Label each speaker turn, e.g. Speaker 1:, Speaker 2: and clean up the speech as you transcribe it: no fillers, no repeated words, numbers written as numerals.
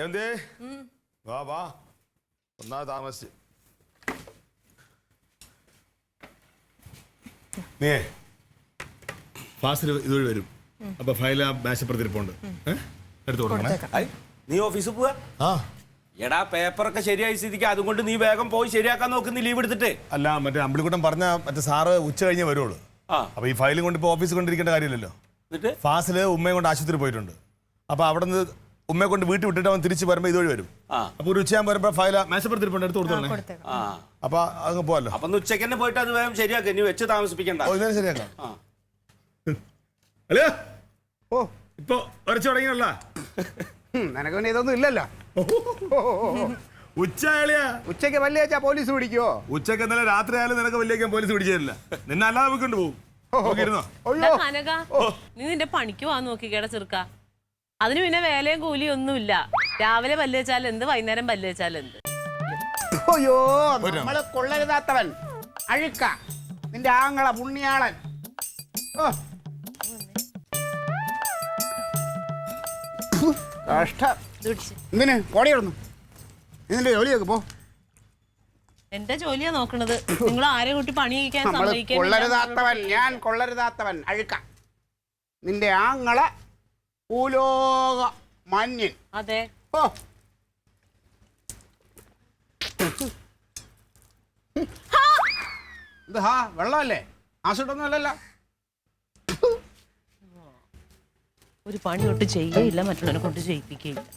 Speaker 1: എന്തേ വാ വാ ഒന്നാ താമസിച്ച് നീ ഫാസിൽ ഇതുവഴി വരും. അപ്പൊ ഫയൽ ആ മേശപ്പുറത്തിരിപ്പുണ്ട്, എടുത്തു കൊടുക്കണേ.
Speaker 2: നീ ഓഫീസിൽ പോവാ? എടാ പേപ്പറൊക്കെ ശരിയായി സ്ഥിതിക്ക് അതുകൊണ്ട് നീ വേഗം പോയി ശരിയാക്കാൻ നോക്കുന്ന ലീവ് എടുത്തിട്ട്.
Speaker 1: അല്ല മറ്റേ അമ്പിളിക്കുട്ടൻ പറഞ്ഞ മറ്റേ സാറ് ഉച്ച കഴിഞ്ഞേ വരുള്ളൂ. അപ്പൊ ഈ ഫയലും കൊണ്ട് ഇപ്പൊ ഓഫീസിൽ കൊണ്ടിരിക്കേണ്ട കാര്യമില്ലല്ലോ. ഫാസില് ഉമ്മയെ കൊണ്ട് ആശുപത്രി പോയിട്ടുണ്ട്. അപ്പൊ അവിടെ നിന്ന് ഉമ്മയെ കൊണ്ട് വീട്ടിൽ വിട്ടിട്ട് അവൻ തിരിച്ച് വരുമ്പോ ഇതുവഴി വരും. അപ്പൊ ഒരു ഉച്ചയാകുമ്പോ വരുമ്പോ ഫയൽ മേശപ്പുറത്തിരിപ്പുണ്ട്, എടുത്ത് കൊടുത്തോളേ. അപ്പൊ അങ്ങ് പോവല്ലോ.
Speaker 2: അപ്പൊ ഉച്ചക്ക് തന്നെ പോയിട്ട് അത് വേഗം ശരിയാക്ക, നീ വെച്ച് താമസിപ്പിക്കണ്ട.
Speaker 1: ശരിയാക്കാം. അല്ലേ ഓ ഇപ്പൊ വരച്ചു തുടങ്ങിയല്ല,
Speaker 3: നിനക്ക് പിന്നെ ഇതൊന്നും ഇല്ലല്ലോ. ഉച്ചക്ക് വല്യ പോലീസ് പിടിക്കുവോ?
Speaker 1: ഉച്ചക്ക് ഇന്നലെ രാത്രി ആയാലും നിനക്ക് വലിയ പോലീസ് പിടിച്ചില്ല. നിന്നെ അല്ലാതെ വെക്കൊണ്ട് പോകും.
Speaker 4: നീ നിന്റെ പണിക്ക് പോവാൻ നോക്കിക്കേട ചെറുക്ക. അതിന് പിന്നെ വേലയും കൂലിയും ഒന്നുമില്ല. രാവിലെ പല്ല് വെച്ചാൽ എന്ത്, വൈകുന്നേരം പല്ല് വെച്ചാൽ എന്ത്.
Speaker 3: അയ്യോ നമ്മള് കൊള്ളരുതാത്തവൻ അഴുക്ക, നിന്റെ ആങ്ങള പുണ്യാളൻ. കഷ്ടം. എന്തിന് കോടിയിടുന്നു? ഇതിന്റെ ജോലിയൊക്കെ പോ.
Speaker 4: എന്റെ ജോലിയാ നോക്കണത്. നിങ്ങൾ ആരെ കൂട്ടി പണി കഴിക്കാൻ
Speaker 3: കൊള്ളരുതാത്തവൻ, ഞാൻ കൊള്ളരുതാത്തവൻ അഴുക്ക, നിന്റെ ആങ്ങള ഭൂലോക മഞ്ഞൻ.
Speaker 4: അതെ.
Speaker 3: ഓ ഇത് ഹാ വെള്ളമല്ലേ, ആസിഡൊന്നും അല്ലല്ലോ.
Speaker 4: ഒരു പണി തൊട്ട് ചെയ്യയില്ല, മറ്റുള്ളവരെ കൊണ്ട് ചെയ്യിപ്പിക്കുകയില്ല.